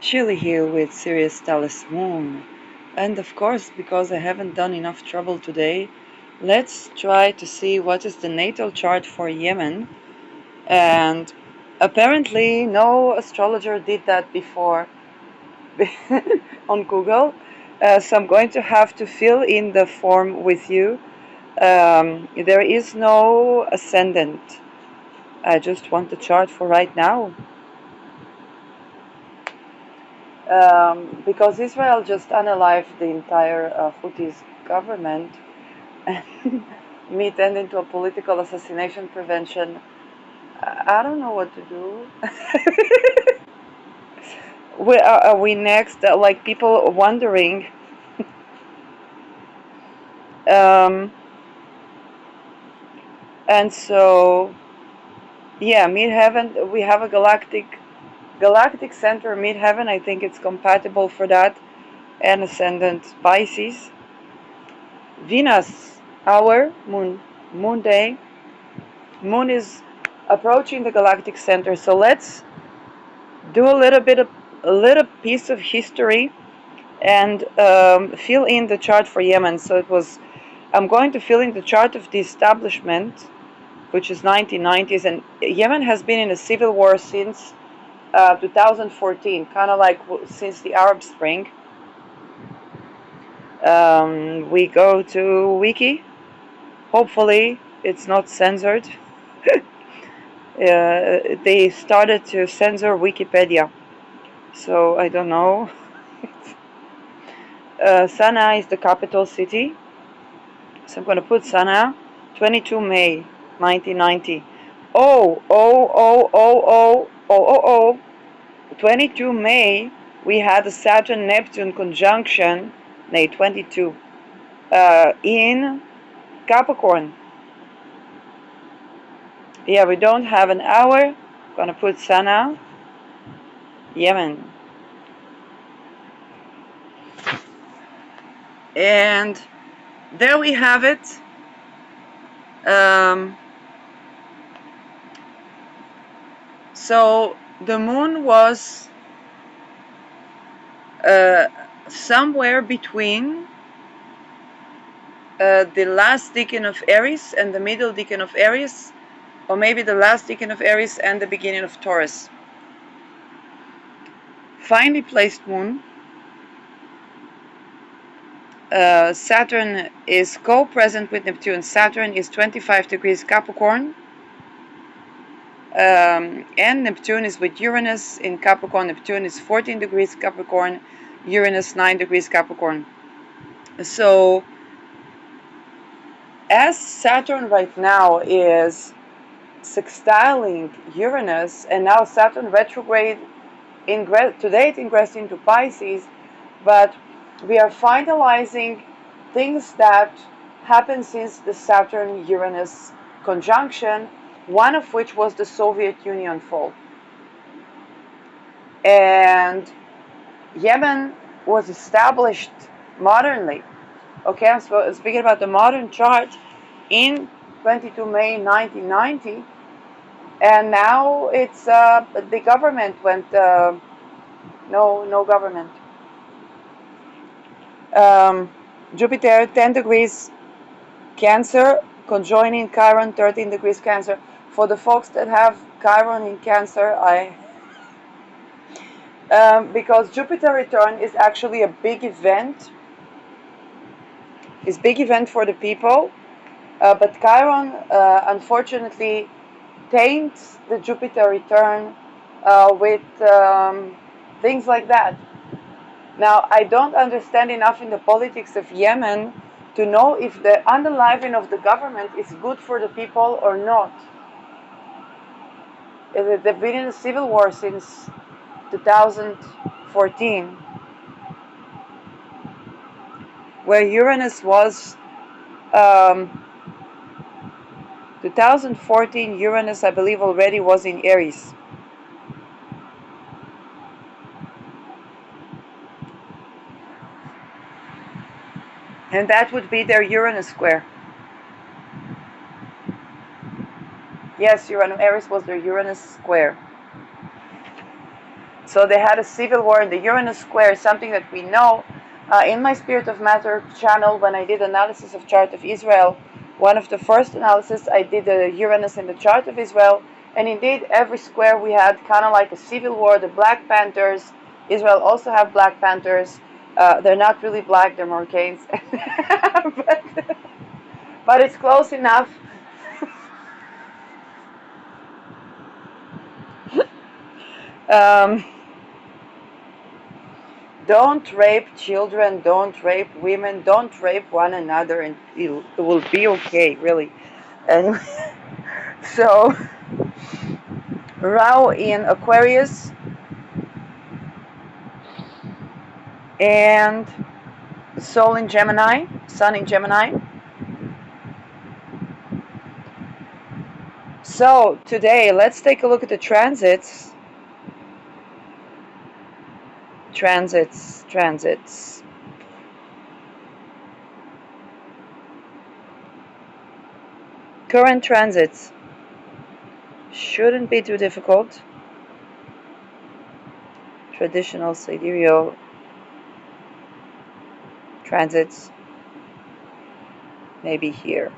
Chilly here with Sirius Talis Moon. And of course, because I haven't done enough trouble today, let's try to see what is the natal chart for Yemen. And apparently, no astrologer did that before on Google. So I'm going to have to fill in the form with you. There is no ascendant. I just want the chart for right now. Because Israel just unalived the entire Houthis government and me turned into a political assassination prevention. I don't know what to do. Where are we next? Like people wondering. Um, and so, yeah, Midheaven. We have a galactic center, Midheaven. I think it's compatible for that. And ascendant Pisces. Venus, our moon day. Moon is approaching the galactic center. So let's do a little piece of history and fill in the chart for Yemen. So it was. I'm going to fill in the chart of the establishment, which is 1990s, and Yemen has been in a civil war since 2014, kind of like since the Arab Spring. We go to Wiki. Hopefully, it's not censored. They started to censor Wikipedia, so I don't know. Sana'a is the capital city, so I'm going to put Sana'a, 22 May 1990. 22 May, we had a Saturn-Neptune conjunction, 22, in Capricorn. Yeah, we don't have an hour. I'm going to put Sana'a, Yemen. And there we have it. So the moon was somewhere between the last decan of Aries and the middle decan of Aries, or maybe the last decan of Aries and the beginning of Taurus. Finely placed moon. Saturn is co-present with Neptune. Saturn is 25 degrees Capricorn. And Neptune is with Uranus in Capricorn. Neptune is 14 degrees Capricorn. Uranus 9 degrees Capricorn. So as Saturn right now is sextiling Uranus, and now Saturn retrograde today it ingressed into Pisces, but we are finalizing things that happened since the Saturn-Uranus conjunction, one of which was the Soviet Union fall. And Yemen was established modernly. Okay, I'm speaking about the modern chart in 22 May 1990, and now it's the government went no government. Jupiter 10 degrees Cancer, conjoining Chiron 13 degrees Cancer. For the folks that have Chiron in Cancer, because Jupiter return is actually a big event. It's a big event for the people, but Chiron unfortunately taints the Jupiter return with things like that. Now, I don't understand enough in the politics of Yemen to know if the unaliving of the government is good for the people or not. They've been in a civil war since 2014, where Uranus was 2014. Uranus, I believe, already was in Aries. And that would be their Uranus square. Yes, Uranus Aries was their Uranus square. So they had a civil war in the Uranus square, something that we know. In my Spirit of Matter channel, when I did analysis of chart of Israel, one of the first analysis I did the Uranus in the chart of Israel, and indeed every square we had kind of like a civil war. The Black Panthers, Israel also have Black Panthers. They're not really black, they're Moroccans, but it's close enough. Um, don't rape children, don't rape women, don't rape one another, and it will be okay, really. Anyway, so Rao in Aquarius and Sol in Gemini, Sun in Gemini. So today, let's take a look at the transits. Transits. Current transits shouldn't be too difficult. Traditional sidereal transits, maybe here.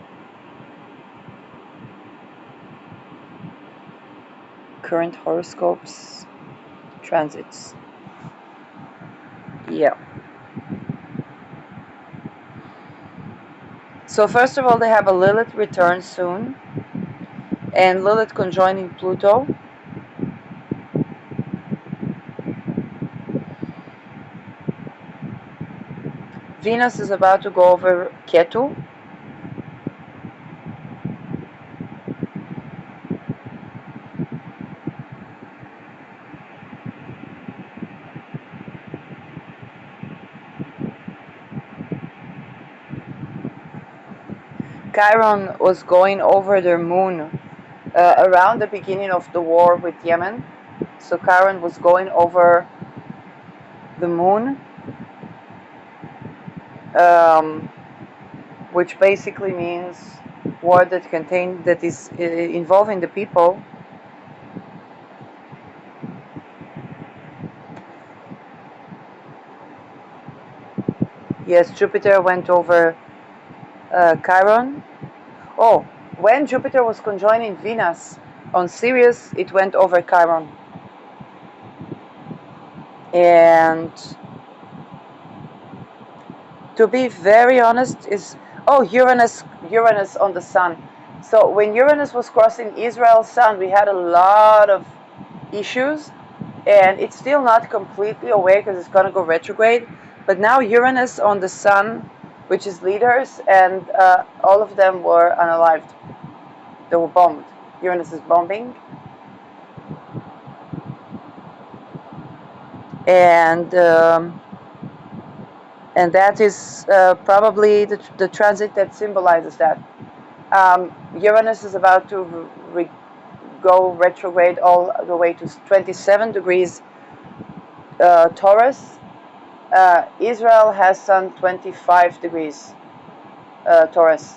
Current horoscopes, transits. Yeah. So first of all, they have a Lilith return soon, and Lilith conjoining Pluto. Venus is about to go over Ketu. Chiron was going over their moon around the beginning of the war with Yemen. So Chiron was going over the moon, which basically means war that is involving the people. Yes, Jupiter went over Chiron. Oh, when Jupiter was conjoining Venus on Sirius, it went over Chiron. And to be very honest, Uranus on the Sun. So when Uranus was crossing Israel's Sun, we had a lot of issues, and it's still not completely away because it's going to go retrograde. But now Uranus on the Sun, which is leaders, and all of them were unalived. They were bombed. Uranus is bombing. And that is probably the transit that symbolizes that. Uranus is about to go retrograde all the way to 27 degrees Taurus. Israel has Sun 25 degrees Taurus.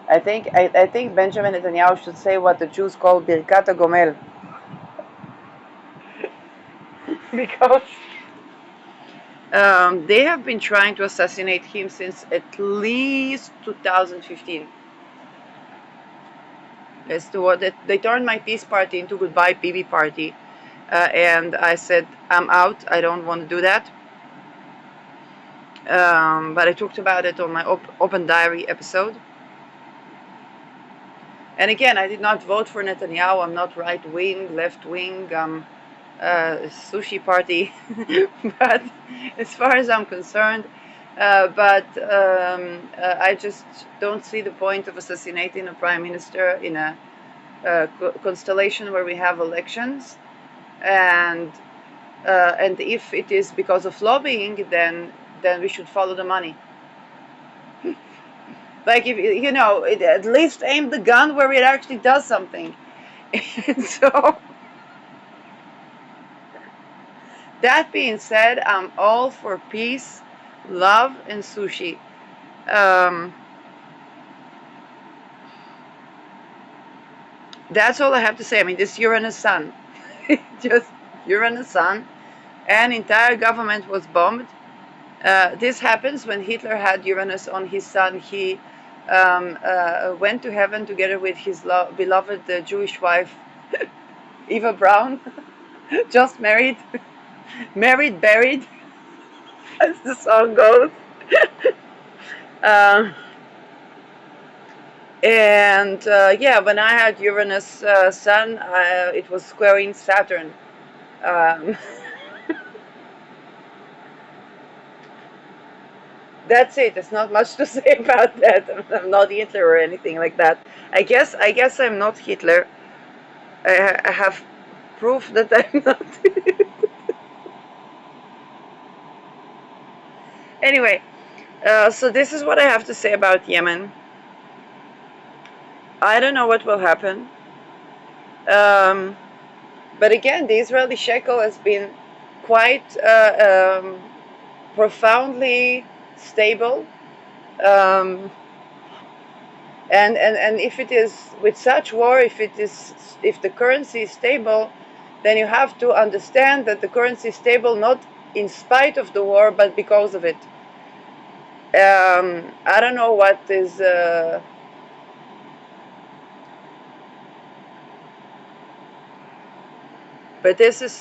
I think Benjamin Netanyahu should say what the Jews call Birkat Gomel, because they have been trying to assassinate him since at least 2015. As to what they turned my peace party into goodbye Bibi party, and I said I'm out. I don't want to do that. But I talked about it on my open diary episode. And again, I did not vote for Netanyahu. I'm not right wing, left wing. Sushi party. But as far as I'm concerned, I just don't see the point of assassinating a prime minister in a constellation where we have elections, and if it is because of lobbying, then we should follow the money. Like, if you know, at least aim the gun where it actually does something. So, that being said, I'm all for peace, love, and sushi. That's all I have to say. I mean, this Uranus Sun, just Uranus sun, and entire government was bombed. This happens when Hitler had Uranus on his sun. He went to heaven together with his beloved Jewish wife, Eva Braun, just married, married, buried, as the song goes. Um, and yeah, when I had Uranus sun, it was squaring Saturn. Um, that's it. There's not much to say about that. I'm not Hitler or anything like that. I guess I'm not Hitler. I have proof that I'm not. Anyway, so this is what I have to say about Yemen. I don't know what will happen. Um, but again, the Israeli shekel has been quite profoundly stable. Um, and if it is with such war, if the currency is stable, then you have to understand that the currency is stable not in spite of the war, but because of it. I don't know what is. But this is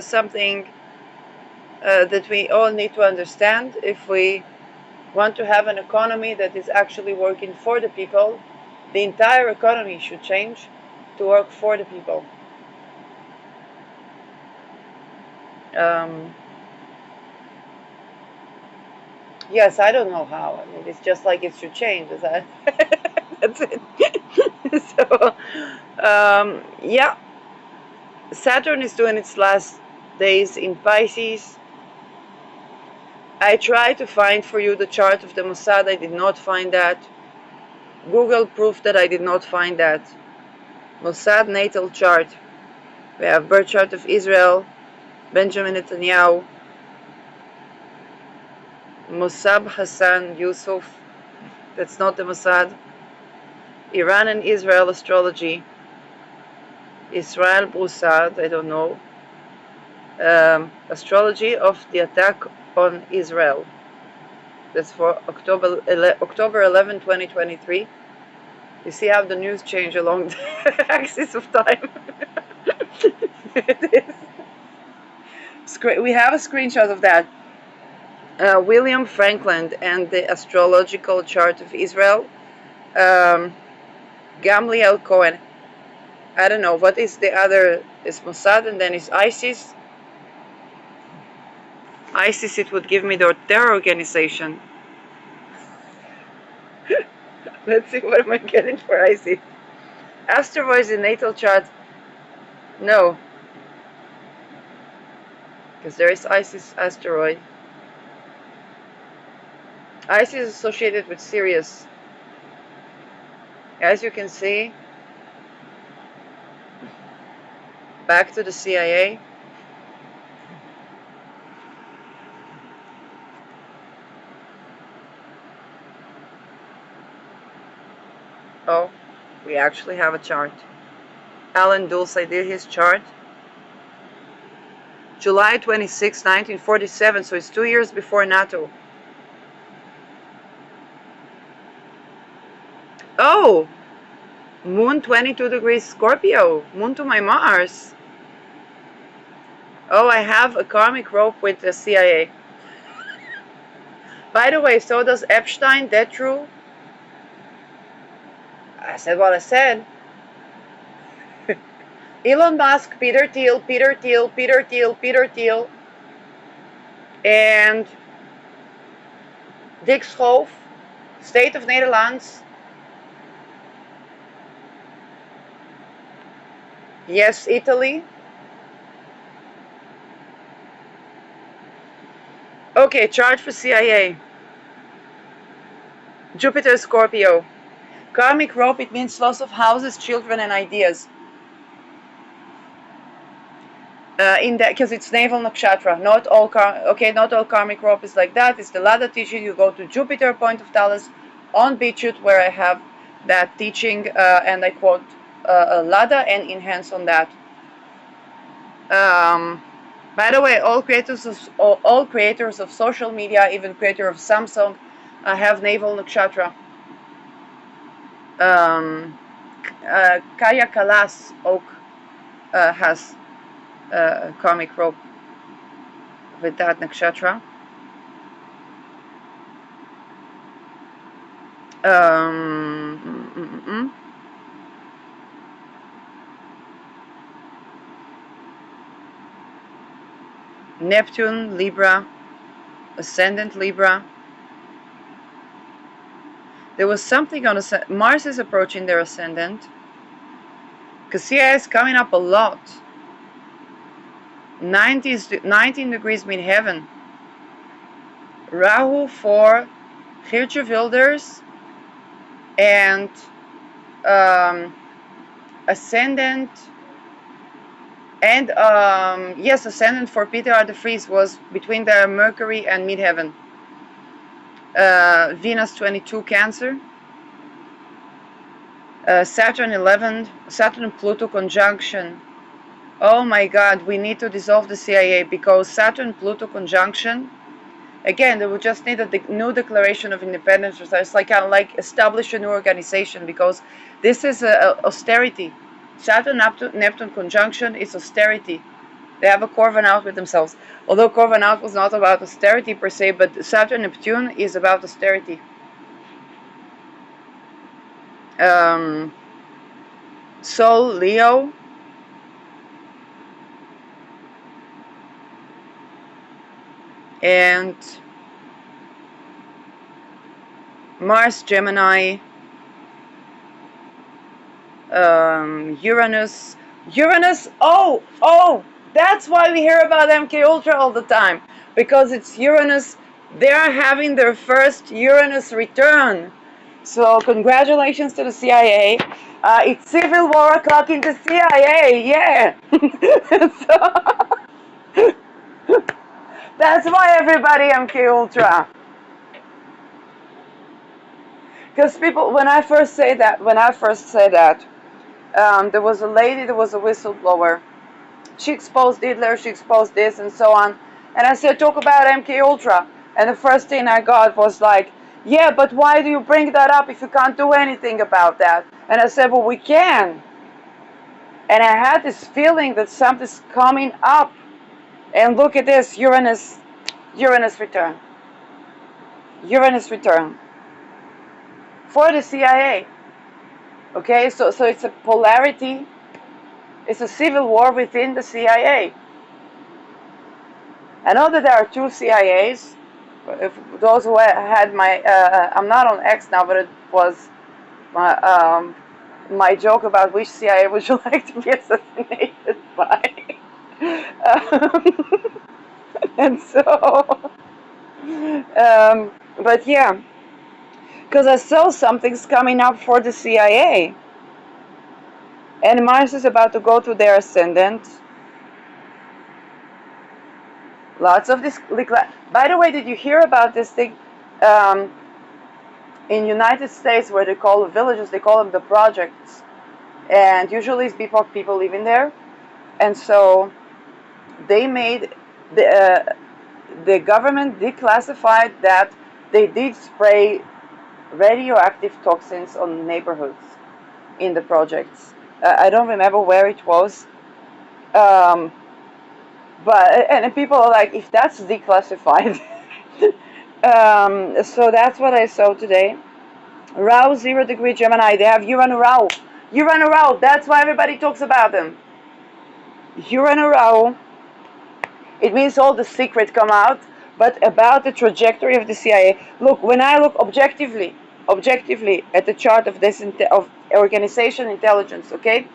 something that we all need to understand if we want to have an economy that is actually working for the people. The entire economy should change to work for the people. Um, yes, I don't know how. I mean, it's just like it should change. Is that? That's it. So, yeah, Saturn is doing its last days in Pisces. I tried to find for you the chart of the Mossad. I did not find that. Google proved that I did not find that. Mossad natal chart. We have birth chart of Israel, Benjamin Netanyahu, Mossab Hassan Yusuf. That's not the Mossad. Iran and Israel astrology. Israel Broussard, I don't know. Astrology of the attack on Israel. That's for October 11, 2023. You see how the news change along the axis of time. It is. We have a screenshot of that. William Franklin and the astrological chart of Israel. Gamliel Cohen. I don't know what is the other. Is Mossad and then is ISIS. ISIS, it would give me their organization. Let's see what am I getting for ISIS. Asteroids in natal chart. No, because there is ISIS asteroid. ISIS is associated with Sirius. As you can see, back to the CIA. Oh, we actually have a chart. Alan Dulce did his chart. July 26, 1947, so it's 2 years before NATO. Oh, Moon 22 degrees Scorpio, Moon to my Mars. Oh, I have a karmic rope with the CIA. By the way, so does Epstein, that true? I said what I said. Elon Musk, Peter Thiel, Peter Thiel, Peter Thiel, Peter Thiel, and Dick Schoof, State of Netherlands. Yes, Italy. Okay, chart for CIA. Jupiter Scorpio. Karmic rope, it means loss of houses, children, and ideas. In that, because it's naval nakshatra. Not all karmic rope is like that. It's the Lada teaching. You go to Jupiter, point of Dallas, on Beachut, where I have that teaching, and I quote Lada and enhance on that. By the way, all creators of social media, even creator of Samsung, have naval nakshatra. Kaya Kalas Oak has karmic rope with that nakshatra. Neptune, Libra, ascendant Libra. There was something on Mars is approaching their ascendant. Cassia is coming up a lot. 19 degrees midheaven. Rahu for Geertje and ascendant and yes, ascendant for Peter R. de Vries was between the Mercury and midheaven. Venus 22 Cancer. Saturn 11, Saturn Pluto conjunction. Oh my God, we need to dissolve the CIA because Saturn Pluto conjunction. Again, we just need a new declaration of independence. It's like kind of like establish a new organization because this is austerity. Saturn Neptune conjunction is austerity. They have a Corvan out with themselves. Although Corvan out was not about austerity per se, but Saturn Neptune is about austerity. Sol Leo. And Mars Gemini, Uranus. Oh, that's why we hear about MK Ultra all the time, because it's Uranus. They're having their first Uranus return. So congratulations to the CIA. It's civil war o'clock in the CIA, yeah. So, that's why everybody MK Ultra. Because people, when I first say that, there was a lady, there was a whistleblower. She exposed Hitler, she exposed this and so on. And I said, talk about MK Ultra. And the first thing I got was like, yeah, but why do you bring that up if you can't do anything about that? And I said, well, we can. And I had this feeling that something's coming up. And look at this, Uranus return. Uranus return. For the CIA. Okay, so it's a polarity. It's a civil war within the CIA. I know that there are two CIAs. If those who had my, I'm not on X now, but it was my joke about which CIA would you like to be assassinated by. And so, but yeah, because I saw something's coming up for the CIA. And Mars is about to go to their ascendant. Lots of this. By the way, did you hear about this thing? In United States, where they call the villages, they call them the projects. And usually it's people living there. And so they made, the government declassified that they did spray radioactive toxins on neighborhoods in the projects. I don't remember where it was. But and people are like, if that's declassified. So that's what I saw today. Rao 0 degree Gemini. They have Uranu Rao. Uranu Rao. That's why everybody talks about them. Uranu Rao. It means all the secrets come out, but about the trajectory of the CIA. Look, when I look objectively at the chart of this of organization intelligence, okay?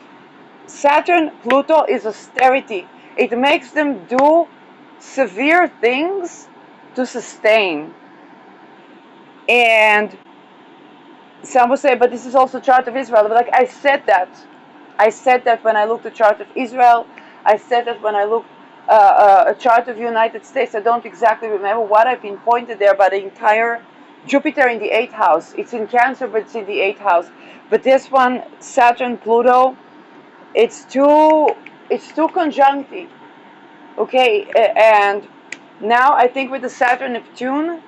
Saturn, Pluto is austerity. It makes them do severe things to sustain. And some will say, but this is also chart of Israel. But like I said that when I looked at chart of Israel. I said that when I looked a chart of United States. I don't exactly remember what I pinpointed there, but the entire Jupiter in the 8th house. It's in Cancer, but it's in the 8th house. But this one, Saturn, Pluto, it's too conjunctive. Okay, and now I think with the Saturn Neptune,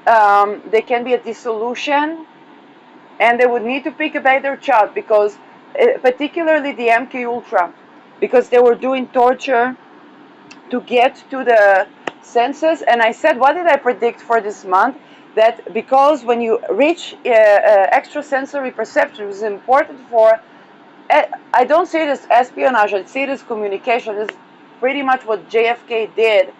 there can be a dissolution, and they would need to pick a better chart because, particularly the MK Ultra, because they were doing torture to get to the census. And I said, what did I predict for this month? That because when you reach extrasensory perception, is important for. I don't see it as espionage. I see it as communication. This is pretty much what JFK did,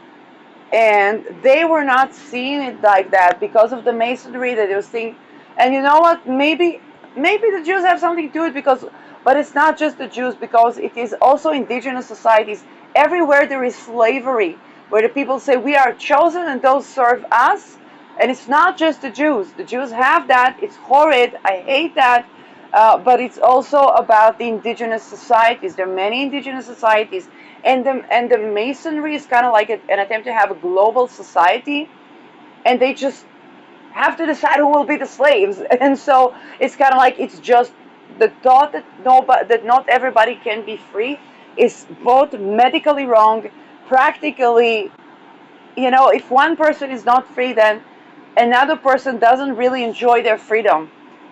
and they were not seeing it like that because of the masonry that they were seeing. And you know what, maybe the Jews have something to do with it, because but it's not just the Jews, because it is also indigenous societies everywhere there is slavery, where the people say we are chosen and those serve us. And it's not just the Jews have that. It's horrid, I hate that. But it's also about the indigenous societies. There are many indigenous societies, and the masonry is kind of like an attempt to have a global society, and they just have to decide who will be the slaves. And so it's kind of like, it's just the thought that not everybody can be free is both medically wrong, practically. If one person is not free, then another person doesn't really enjoy their freedom,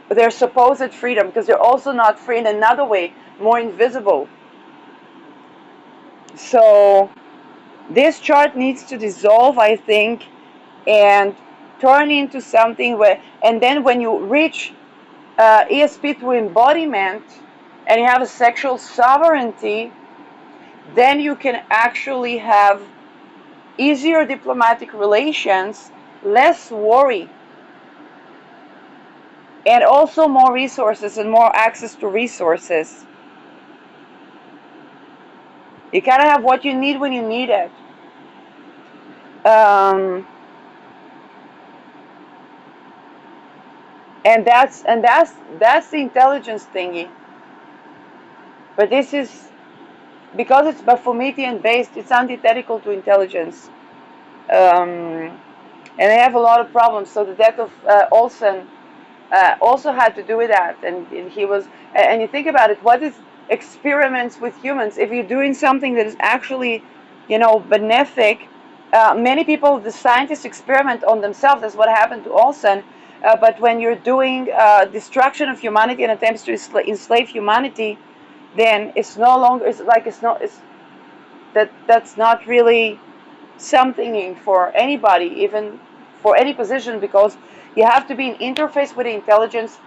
their supposed freedom, because they're also not free in another way, more invisible. So this chart needs to dissolve, I think, and turn into something where, and then when you reach ESP through embodiment and you have a sexual sovereignty, then you can actually have easier diplomatic relations, less worry, and also more resources and more access to resources. You kind of have what you need when you need it. Um, and that's the intelligence thingy. But this is because it's Baphometian based. It's antithetical to intelligence, and they have a lot of problems. So the death of Olsen also had to do with that. And he was. And you think about it. What is experiments with humans? If you're doing something that is actually, benefic, many people, the scientists, experiment on themselves. That's what happened to Olsen. But when you're doing destruction of humanity and attempts to enslave humanity, then it's no longer. It's like it's not. That's not really something for anybody, even for any position, because you have to be in interface with the intelligence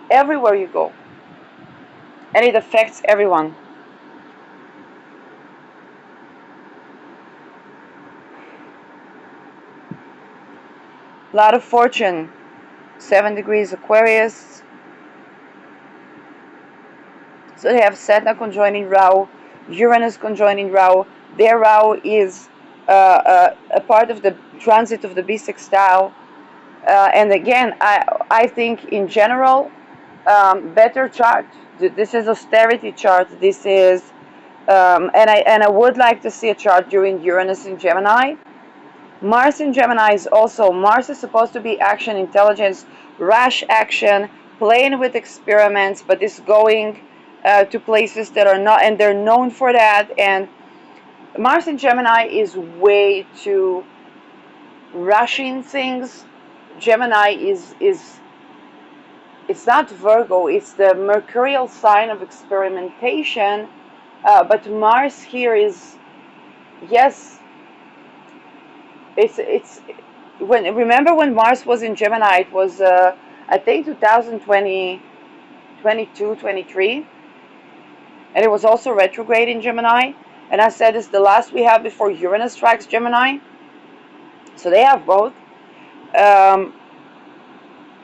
everywhere you go, and it affects everyone. A lot of fortune, 7 degrees Aquarius. So they have Saturn conjoining Rahu, Uranus conjoining Rahu. Their Rahu is a part of the transit of the bisextile. And again, I think in general, better chart. This is austerity chart. This is, and I would like to see a chart during Uranus in Gemini. Mars in Gemini is also, Mars is supposed to be action, intelligence, rash action, playing with experiments, but is going to places that are not, and they're known for that. And Mars in Gemini is way too rushing things. Gemini is it's not Virgo, it's the mercurial sign of experimentation. But Mars here is, yes, it's remember when Mars was in Gemini, it was I think 2020, 22, 23, and it was also retrograde in Gemini. And I said it's the last we have before Uranus strikes Gemini. So they have both. Um,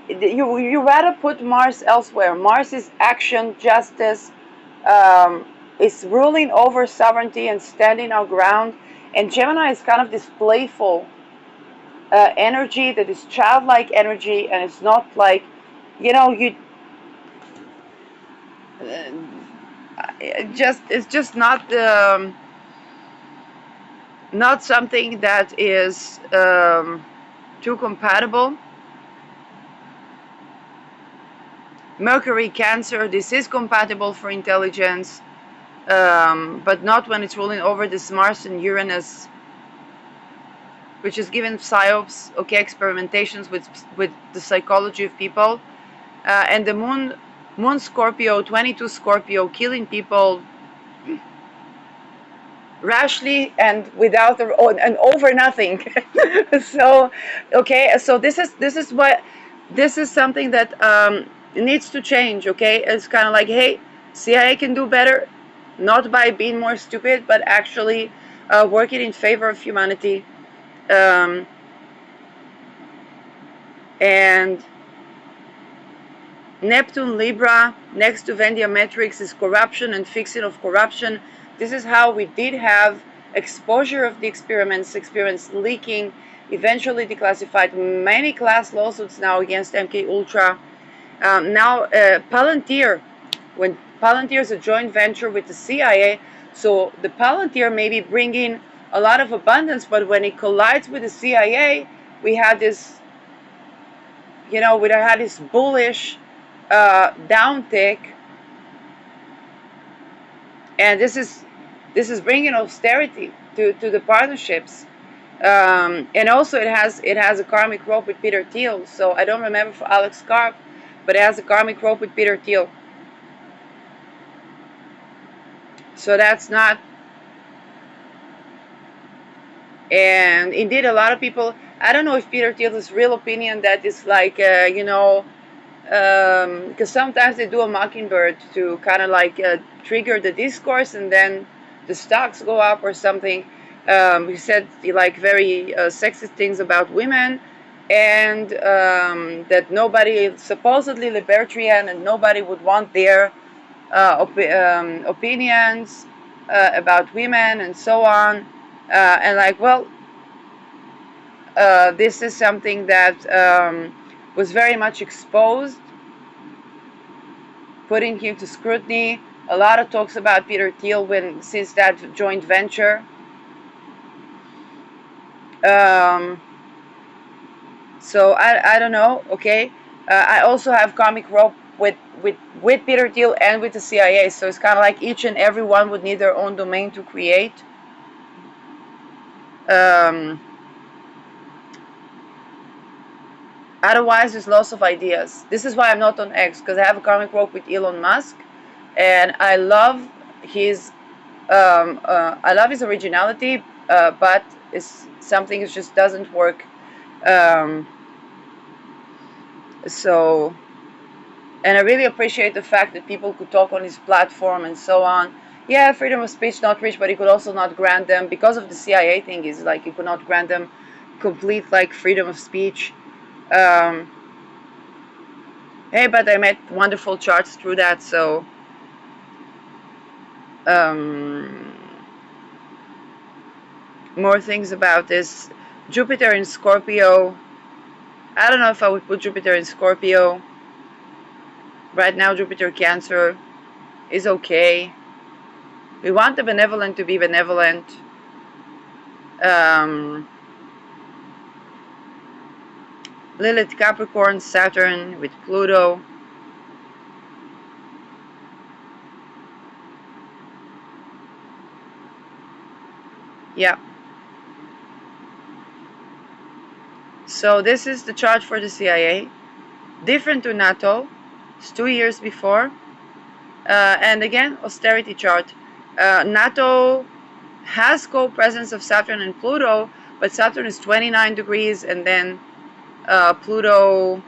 you rather put Mars elsewhere. Mars is action, justice, is ruling over sovereignty and standing our ground. And Gemini is kind of this playful energy that is childlike energy, and it's not like, you it's just not something that is too compatible. Mercury, Cancer, this is compatible for intelligence, but not when it's ruling over this Mars and Uranus which is given psyops, okay, experimentations with the psychology of people, and the moon Scorpio, 22 Scorpio, killing people rashly and without and over nothing. So okay, so this is something that needs to change. Okay, it's kind of like, hey, CIA can do better, not by being more stupid, but actually working in favor of humanity. um, and Neptune Libra next to Vendia metrics is corruption and fixing of corruption. This is how we did have exposure of the experiments leaking, eventually declassified, many class lawsuits now against MK Ultra. Now Palantir, when Palantir is a joint venture with the CIA, so the Palantir may be bringing a lot of abundance, but when it collides with the CIA, we had this, we had this bullish downtick, and this is bringing austerity to the partnerships, and also it has a karmic rope with Peter Thiel. So I don't remember for Alex Karp, but it has a karmic rope with Peter Thiel. So that's not, and indeed a lot of people. I don't know if Peter Thiel's real opinion that is like because sometimes they do a mockingbird to kind of like trigger the discourse, and then the stocks go up or something. He said like very sexist things about women, and that nobody, supposedly libertarian, and nobody would want their opinions about women and so on. And like, well, this is something that was very much exposed, putting him to scrutiny. A lot of talks about Peter Thiel since that joint venture. Um, so I don't know. Okay, I also have comic rope with Peter Thiel and with the CIA. So it's kind of like each and every one would need their own domain to create. Um, Otherwise, there's loss of ideas. This is why I'm not on X, because I have a comic rope with Elon Musk, and I love his originality, but it's something that just doesn't work. Um, so, and I really appreciate the fact that people could talk on his platform and so on. Yeah, freedom of speech not reached, but he could also not grant them, because of the CIA thing. Is like he could not grant them complete like freedom of speech. Hey, but I met wonderful charts through that, so more things about this. Jupiter in Scorpio. I don't know if I would put Jupiter in Scorpio. Right now, Jupiter Cancer is okay. We want the benevolent to be benevolent. Lilith Capricorn, Saturn with Pluto. Yeah. So this is the chart for the CIA. Different to NATO. It's 2 years before. And again, austerity chart. NATO has co-presence of Saturn and Pluto, but Saturn is 29 degrees, and then Pluto,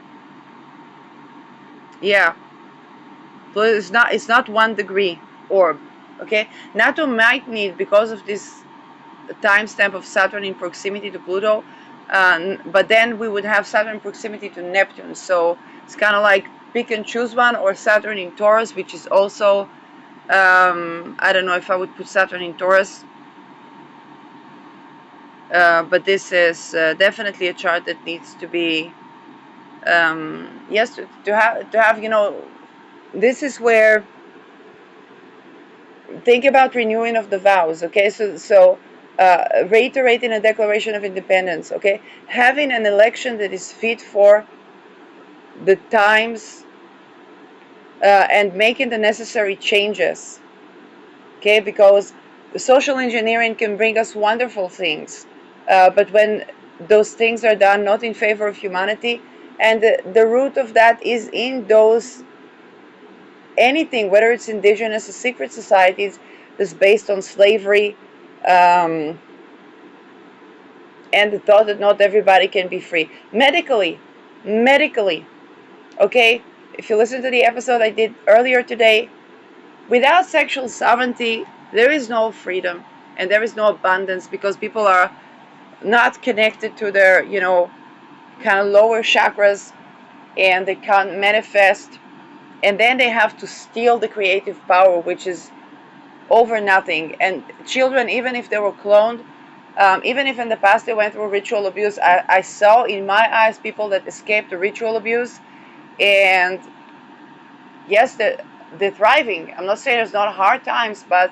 yeah, Pluto is not, it's not 1 degree orb. Okay, NATO might need, because of this timestamp of Saturn in proximity to Pluto, but then we would have Saturn in proximity to Neptune, so it's kind of like pick and choose one, or Saturn in Taurus, which is also, I don't know if I would put Saturn in Taurus, but this is definitely a chart that needs to be, yes, to have, this is where, think about renewing of the vows. Okay, so reiterating a Declaration of Independence. Okay, having an election that is fit for the times, and making the necessary changes. Okay, because social engineering can bring us wonderful things, but when those things are done not in favor of humanity, and the root of that is in those anything, whether it's indigenous or secret societies, that's based on slavery, um, and the thought that not everybody can be free medically. Okay, if you listen to the episode I did earlier today, without sexual sovereignty, there is no freedom and there is no abundance, because people are not connected to their, kind of lower chakras, and they can't manifest. And then they have to steal the creative power, which is over nothing. And children, even if they were cloned, even if in the past they went through ritual abuse, I saw in my eyes people that escaped the ritual abuse, and yes, they're thriving. I'm not saying there's not hard times, but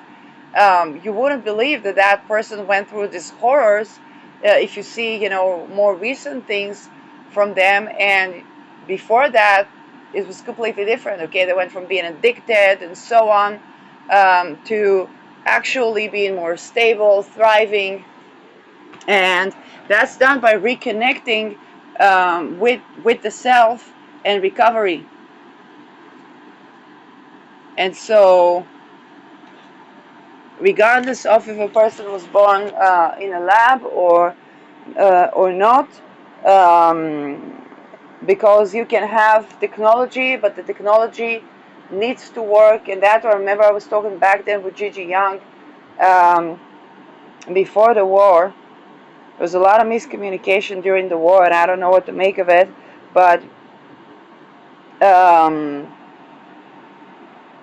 you wouldn't believe that that person went through these horrors if you see, more recent things from them. And before that, it was completely different. Okay, they went from being addicted and so on, to actually being more stable, thriving, and that's done by reconnecting with the self and recovery. And so, regardless of if a person was born in a lab or not, um, because you can have technology, but the technology needs to work. And that, I remember I was talking back then with Gigi Young, um, before the war. There was a lot of miscommunication during the war, and I don't know what to make of it. But um,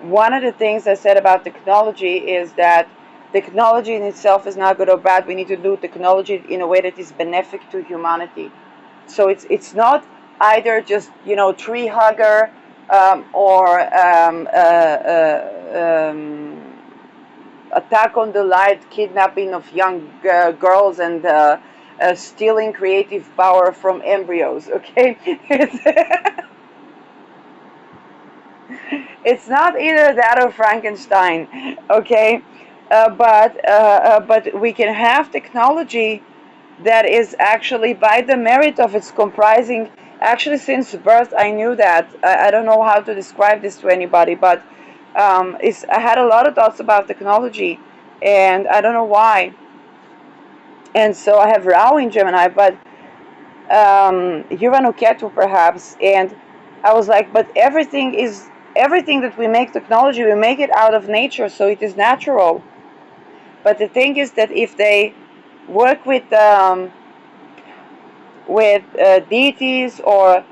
one of the things I said about technology is that technology in itself is not good or bad. We need to do technology in a way that is benefic to humanity. So it's not either just, tree hugger, or attack on the light, kidnapping of young girls, and stealing creative power from embryos. Okay, it's not either that or Frankenstein. Okay, but we can have technology that is actually by the merit of its comprising. Actually, since birth, I knew that. I don't know how to describe this to anybody, but I had a lot of thoughts about technology, and I don't know why. And so I have Rao in Gemini, but Urano Ketu perhaps, and I was like, but everything that we make technology, we make it out of nature, so it is natural. But the thing is that if they work with deities or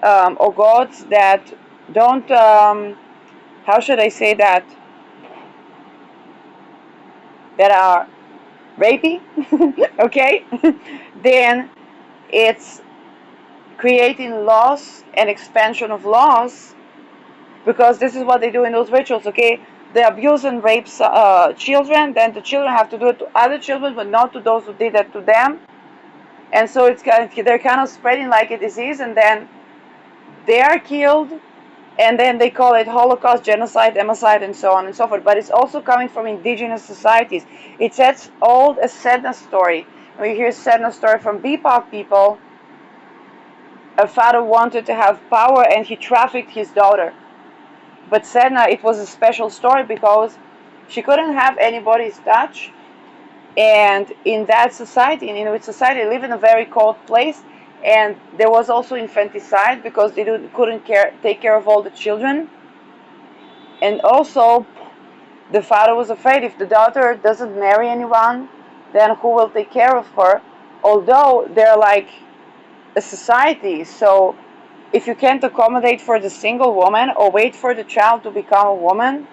gods that don't, how should I say that are rapey, okay, then it's creating laws and expansion of laws, because this is what they do in those rituals. Okay, they abuse and rape children, then the children have to do it to other children, but not to those who did that to them. And so they're kind of spreading like a disease, and then they are killed, and then they call it Holocaust, genocide, emocide, and so on and so forth. But it's also coming from indigenous societies. It's as old as Sedna's story. When you hear Sedna's story from BIPOC people, a father wanted to have power and he trafficked his daughter. But Sedna, it was a special story because she couldn't have anybody's touch. And in that society, in Inuit society, they live in a very cold place. And there was also infanticide because they couldn't take care of all the children. And also, the father was afraid if the daughter doesn't marry anyone, then who will take care of her? Although they're like a society, so if you can't accommodate for the single woman or wait for the child to become a woman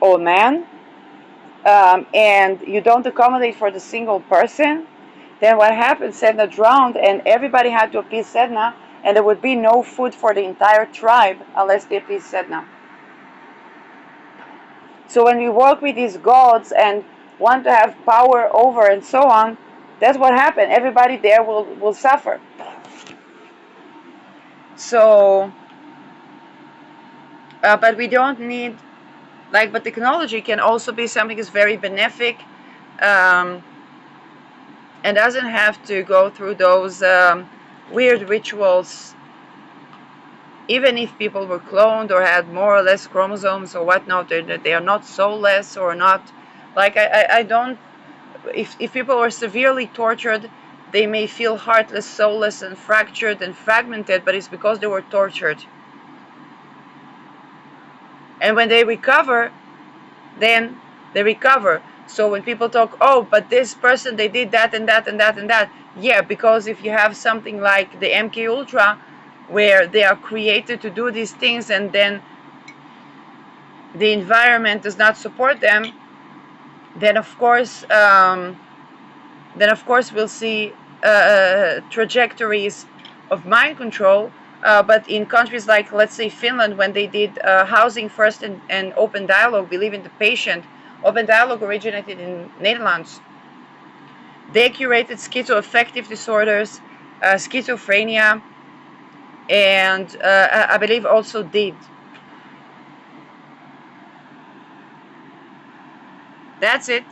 or a man, and you don't accommodate for the single person, then what happened? Sedna drowned, and everybody had to appease Sedna, and there would be no food for the entire tribe unless they appeased Sedna. So when we work with these gods and want to have power over and so on, that's what happened. Everybody there will suffer. So, but we don't need, but technology can also be something that's very benefic, um, and doesn't have to go through those weird rituals, even if people were cloned or had more or less chromosomes or whatnot. They are not soulless or not. Like I don't. If people were severely tortured, they may feel heartless, soulless, and fractured and fragmented, but it's because they were tortured. And when they recover, then they recover. So when people talk, oh, but this person, they did that and that and that and that. Yeah, because if you have something like the MK Ultra, where they are created to do these things and then the environment does not support them, then of course, we'll see trajectories of mind control. But in countries like, let's say, Finland, when they did housing first and open dialogue, believe in the patient, open dialogue originated in Netherlands. They curated schizoaffective disorders, schizophrenia, and I believe also did. That's it.